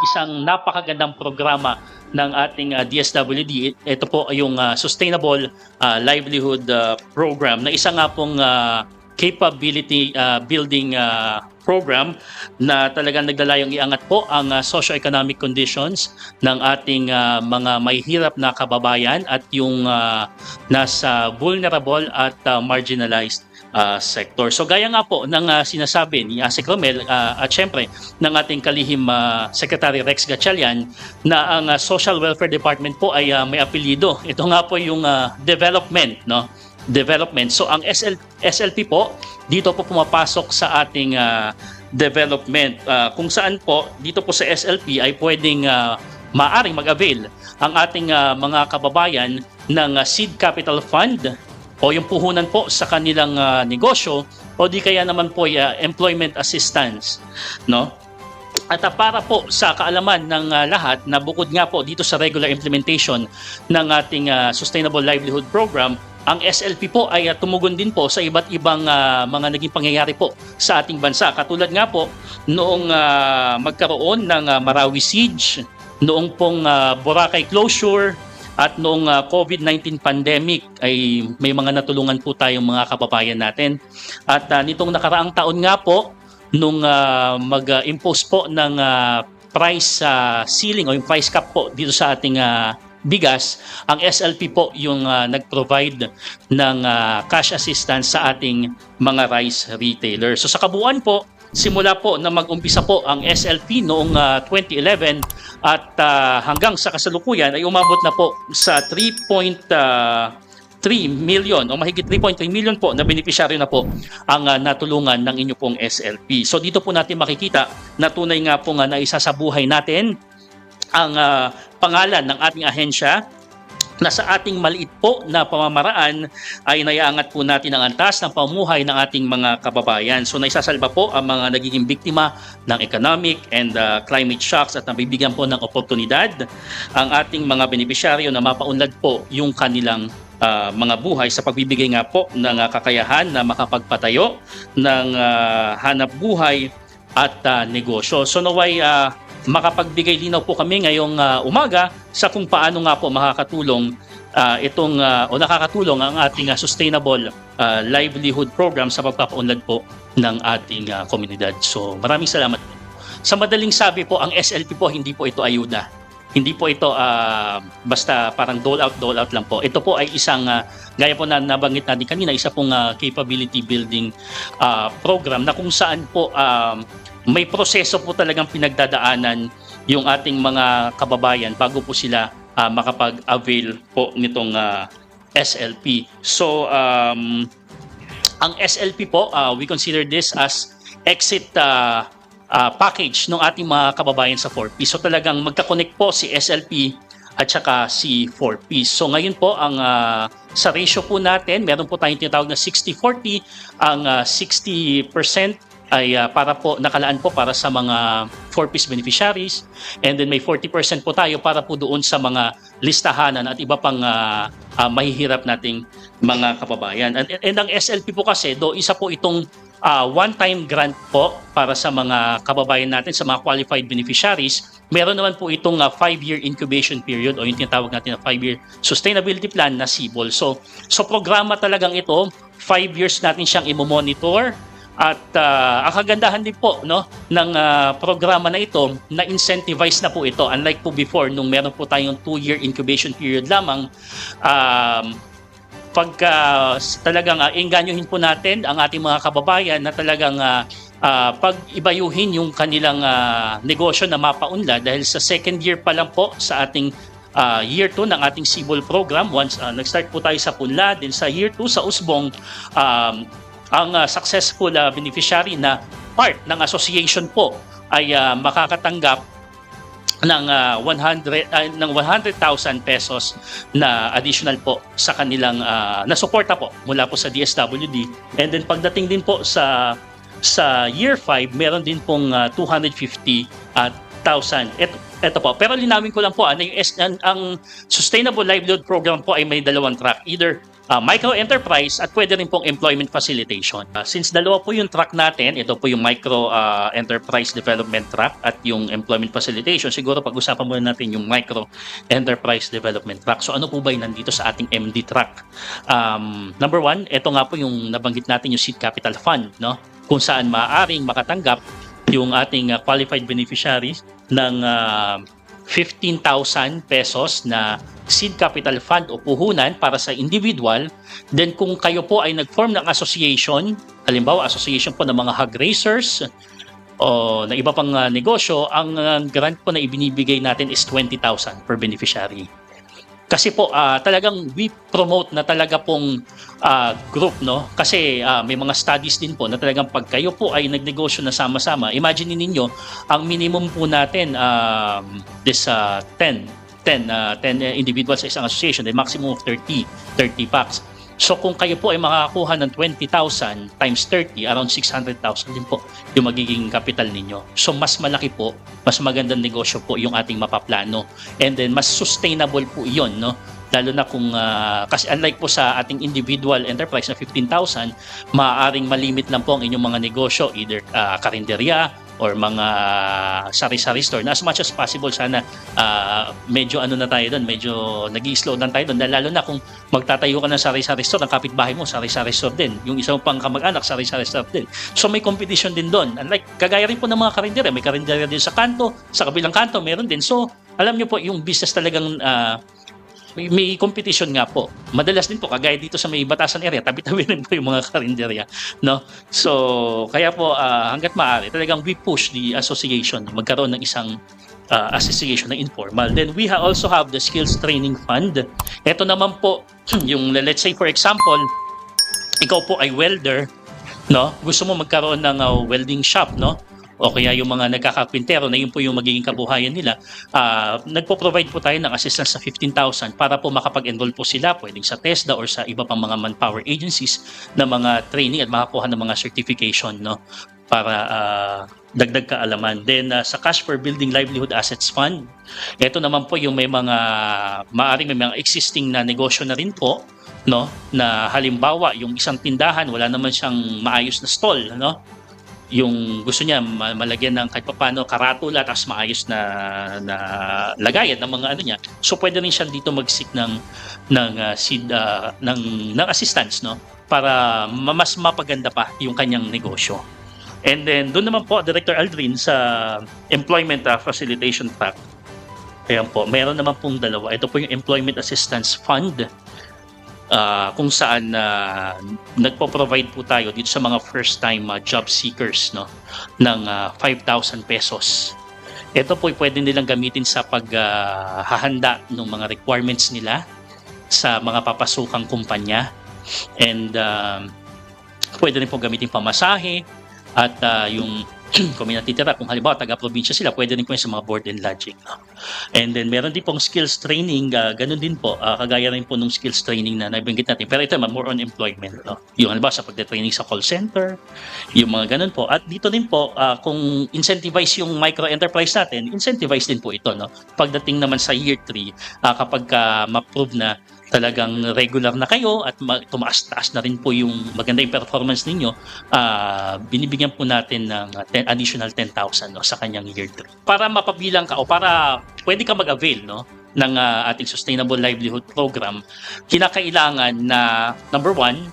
isang napakagandang programa ng ating DSWD. Ito po ay yung Sustainable Livelihood Program na isa nga pong capability building program na talagang naglalayong iangat po ang socio-economic conditions ng ating mga may hirap na kababayan at yung nasa vulnerable at marginalized sector. So gaya nga po ng sinasabi ni Asik Romel at syempre ng ating kalihim Secretary Rex Gatchalian na ang Social Welfare Department po ay may apelyido. Ito nga po yung development, no? Development. So ang SLP po dito po pumapasok sa ating development kung saan po dito po sa SLP ay pwedeng maaring mag-avail ang ating mga kababayan ng seed capital fund o yung puhunan po sa kanilang negosyo o di kaya naman po employment assistance, no? At para po sa kaalaman ng lahat na bukod nga po dito sa regular implementation ng ating Sustainable Livelihood Program, ang SLP po ay tumugon din po sa iba't ibang mga naging pangyayari po sa ating bansa. Katulad nga po noong magkaroon ng Marawi Siege, noong pong Boracay closure, at noong COVID-19 pandemic ay may mga natulungan po tayong mga kababayan natin. At nitong nakaraang taon nga po, nung mag-impose po ng price ceiling o yung price cap po dito sa ating bigas, ang SLP po yung nag-provide ng cash assistance sa ating mga rice retailers. So sa kabuuan po, simula po na mag-umpisa po ang SLP noong 2011 at hanggang sa kasalukuyan ay umabot na po sa 3.3 million o mahigit 3.3 million po na benepisyaryo na po ang natulungan ng inyo pong SLP. So dito po natin makikita na tunay nga po nga na isa sa buhay natin ang pangalan ng ating ahensya na sa ating maliit po na pamamaraan ay naiangat po natin ang antas ng pamuhay ng ating mga kababayan. So naisasalba po ang mga nagiging biktima ng economic and climate shocks at nabibigyan po ng oportunidad ang ating mga benepisyaryo na mapaunlad po yung kanilang mga buhay sa pagbibigay nga po ng kakayahan na makapagpatayo ng hanap buhay at negosyo. So naway makapagbigay linaw po kami ngayong umaga sa kung paano nga po makakatulong o nakakatulong ang ating Sustainable Livelihood Program sa pagpapaunlad po ng ating komunidad. So maraming salamat po. Sa madaling sabi po, ang SLP po hindi po ito ayuda. Hindi po ito basta parang dole out lang po. Ito po ay isang gaya po na nabanggit natin kanina, isa pong capability building program na kung saan po may proseso po talagang pinagdadaanan yung ating mga kababayan bago po sila makapag-avail po nitong SLP. So, ang SLP po, we consider this as exit package ng ating mga kababayan sa 4P. So, talagang magka-connect po si SLP at saka si 4P. So, ngayon po, ang sa ratio po natin, meron po tayong tinatawag na 60-40. Ang 60% ay para po nakalaan po para sa mga 4Ps beneficiaries, and then may 40% po tayo para po doon sa mga listahanan at iba pang mahihirap nating mga kababayan. And ang SLP po kasi, isa po itong one-time grant po para sa mga kababayan natin, sa mga qualified beneficiaries. Meron naman po itong 5-year incubation period o yung tinatawag natin na 5-year sustainability plan na SIBOL. So programa talagang ito, 5 years natin siyang i-monitor. At ang kagandahan din po ng programa na ito, na incentivize na po ito. Unlike po before, nung meron po tayong 2-year incubation period lamang, pagka talagang engganyohin po natin ang ating mga kababayan na talagang pag-ibayuhin yung kanilang negosyo na mapaunlad dahil sa second year pa lang po sa ating year 2 ng ating SIBOL program. Once nag-start po tayo sa Punla, din sa year 2 sa Usbong, ang successful beneficiary na part ng association po ay makakatanggap ng 100,000 pesos na additional po sa kanilang na suporta po mula po sa DSWD. And then pagdating din po sa year 5, meron din pong 250,000. Ito po. Pero linawin ko lang po, ang Sustainable Livelihood Program po ay may dalawang track. Either micro-enterprise at pwede rin pong employment facilitation. Since dalawa po yung track natin, ito po yung micro-enterprise development track at yung employment facilitation, siguro pag-usapan muna natin yung micro-enterprise development track. So ano po ba yung nandito sa ating MD track? Number one, ito nga po yung nabanggit natin yung Seed Capital Fund, no? Kung saan maaaring makatanggap yung ating qualified beneficiaries ng 15,000 pesos na seed capital fund o puhunan para sa individual. Then kung kayo po ay nag-form ng association, halimbawa association po ng mga hog raisers o na iba pang negosyo, ang grant po na ibinibigay natin is 20,000 per beneficiary. Kasi po talagang we promote na talaga pong group, no? Kasi may mga studies din po na talagang pag kayo po ay nagnegosyo na sama-sama, imagine ninyo ang minimum po natin this 10 individuals sa isang association, the maximum of 30 packs. So kung kayo po ay makakakuha ng 20,000 times 30, around 600,000 din po yung magiging capital ninyo. So mas malaki po, mas magandang negosyo po yung ating mapaplano. And then mas sustainable po iyon, no? Lalo na kung, kasi unlike po sa ating individual enterprise na 15,000, maaaring malimit lang po ang inyong mga negosyo, either karinderya or mga sari-sari store. Na as much as possible, sana medyo ano na tayo doon, medyo nag-i-slow down tayo doon. Lalo na kung magtatayo ka ng sari-sari store, ang kapitbahay mo, sari-sari store din. Yung isang pang kamag-anak, sari-sari store din. So may competition din doon. Unlike, kagaya rin po ng mga karinderya, may karinderya din sa kanto, sa kabilang kanto, meron din. So, alam nyo po, yung business talagang may competition nga po. Madalas din po kagaya dito sa may Batasan area, tabi-tabi rin po yung mga karinderya, no? So, kaya po hangga't maaari, talagang we push the association magkaroon ng isang association na informal. Then we also have the skills training fund. Ito naman po yung, let's say for example, ikaw po ay welder, no? Gusto mo magkaroon ng welding shop, no? O kaya yung mga nagkakapintero na yun po yung magiging kabuhayan nila, nagpo-provide po tayo ng assistance sa 15,000 para po makapag-enroll po sila, pwedeng sa TESDA or sa iba pang mga manpower agencies na mga training at makakuha ng mga certification, no? Para dagdag kaalaman. Then sa Cash for Building Livelihood Assets Fund, ito naman po yung may mga maaring may mga existing na negosyo na rin po, no? Na halimbawa, yung isang tindahan, wala naman siyang maayos na stall, no? Yung gusto niya malagyan ng kahit paano karatula tapos maayos na lagayan ng mga ano niya. So pwede rin siya dito mag-seek ng assistance, no, para mas mapaganda pa yung kanyang negosyo. And then doon naman po Director Aldrin sa Employment Facilitation Track. Ayan po, meron naman pong dalawa. Ito po yung Employment Assistance Fund. Kung saan nagpo-provide po tayo dito sa mga first-time job seekers, no, ng 5,000 pesos. Ito po pwede nilang gamitin sa paghahanda ng mga requirements nila sa mga papasukang kumpanya. And pwede rin po gamitin pamasahe at yung kung may natitira, kung halimbawa taga-probinsya sila, pwede rin po yung sa mga board and lodging. And then meron din pong skills training, ganun din po, kagaya rin po nung skills training na nabanggit natin. Pero ito more on employment. No? Yung halimbawa sa pagde-training sa call center, yung mga ganun po. At dito din po, kung incentivize yung micro-enterprise natin, incentivize din po ito. No? Pagdating naman sa year 3, kapag ma-prove na talagang regular na kayo at tumaas-taas na rin po yung maganda yung performance ninyo, binibigyan po natin ng additional 10,000, no, sa kanyang year 3. Para mapabilang ka o para pwede ka mag-avail, no, ng ating Sustainable Livelihood Program, kinakailangan na number 1,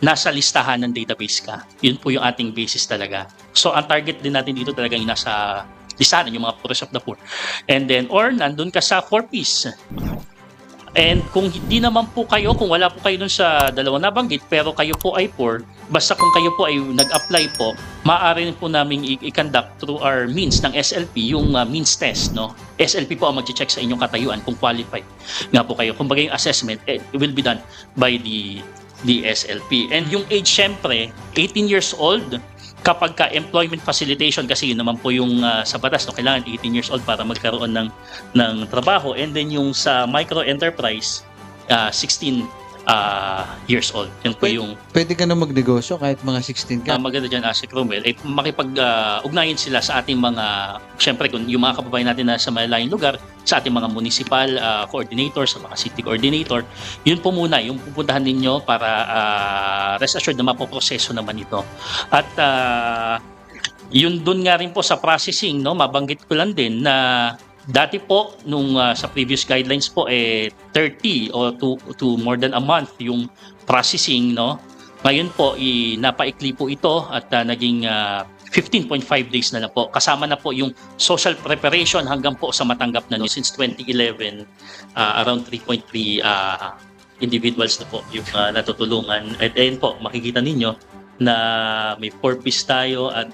nasa listahan ng database ka. Yun po yung ating basis talaga. So ang target din natin dito talaga yung nasa listahan, yung mga poorest of the poor. And then, or nandun ka sa 4Ps. And kung hindi naman po kayo, kung wala po kayo dun sa dalawang nabanggit, pero kayo po ay poor, basta kung kayo po ay nag-apply po, maaari po namin i-conduct through our means ng SLP, yung means test, no? SLP po ang mag-check sa inyong katayuan kung qualified nga po kayo. Kumbaga yung assessment, it will be done by the SLP. And yung age, syempre, 18 years old, kapag ka-employment facilitation, kasi yun naman po yung sa batas, no, kailangan 18 years old para magkaroon ng trabaho. And then yung sa micro-enterprise, 16 years old. Yan po yung Pwede ka na magnegosyo kahit mga 16 ka. maganda dyan, Asik Romel, ay makipag-ugnayan sila sa ating mga, syempre kung yung mga kababayan natin na sa malayong lugar, sa ating mga municipal coordinator, sa mga city coordinator, yun po muna, yung pupuntahan ninyo para rest assured na mapoproseso naman ito. At yun dun nga rin po sa processing, no, mabanggit ko lang din na dati po nung sa previous guidelines po 30 o to more than a month yung processing, no. Ngayon po napaikli po ito at naging 15.5 days na po. Kasama na po yung social preparation hanggang po sa matanggap na since 2011 around 3.3 individuals na po yung natutulungan. At ayun po, makikita ninyo na may 4-piece tayo at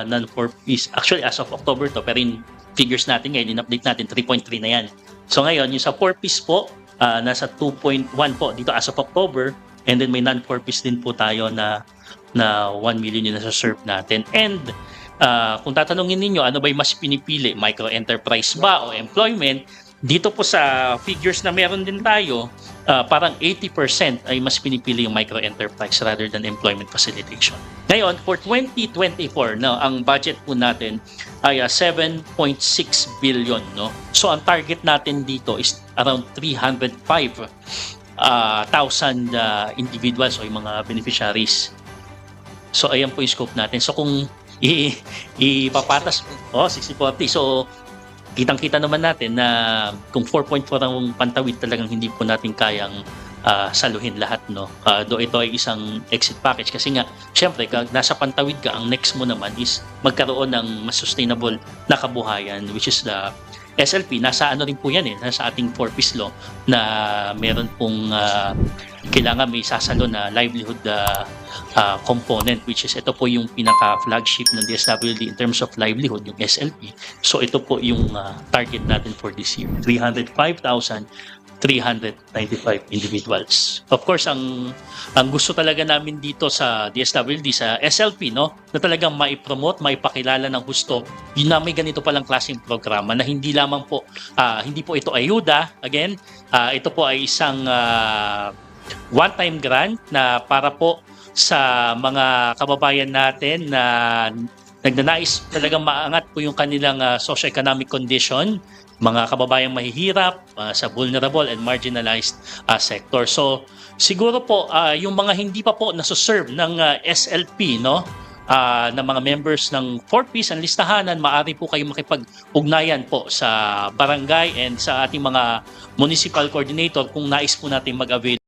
non-4-piece. Actually, as of October to, pero in figures natin ngayon, in-update natin, 3.3 na yan. So ngayon, yung sa 4-piece po, nasa 2.1 po dito as of October, and then may non-4-piece din po tayo na 1 million yung nasa-serve natin. And kung tatanungin ninyo, ano ba yung mas pinipili? Micro-enterprise ba o employment? Dito po sa figures na meron din tayo, parang 80% ay mas pinipili yung micro-enterprise rather than employment facilitation. Ngayon, for 2024, no, ang budget po natin ay 7.6 billion. No? So, ang target natin dito is around 305,000 individuals o yung mga beneficiaries. So, ayan po yung scope natin. So, kung ipapatas, 6040. So, kitang-kita naman natin na kung 4.4 ang Pantawid, talagang hindi po natin kayang saluhin lahat, no. Do ito ay isang exit package kasi nga syempre kag nasa Pantawid ka, ang next mo naman is magkaroon ng mas sustainable na kabuhayan, which is the SLP. Nasa ano rin po yan nasa ating 4-piece law na meron pong kailangan may sasalo na livelihood component, which is ito po yung pinaka-flagship ng DSWD in terms of livelihood, yung SLP. So ito po yung target natin for this year, 305,395 individuals. Of course, ang gusto talaga namin dito sa DSWD, sa SLP, no, na talagang maipromote, maipakilala ng gusto, yun na may ganito palang klaseng programa na hindi lamang po, hindi po ito ayuda, again, ito po ay isang one-time grant na para po sa mga kababayan natin na nagnanais talagang maangat po yung kanilang socio-economic condition, mga kababayang mahihirap sa vulnerable and marginalized sector. So siguro po yung mga hindi pa po nasuserve ng SLP, no, na mga members ng 4-piece ang listahanan, maaari po kayo makipag-ugnayan po sa barangay and sa ating mga municipal coordinator kung nais po natin mag-avail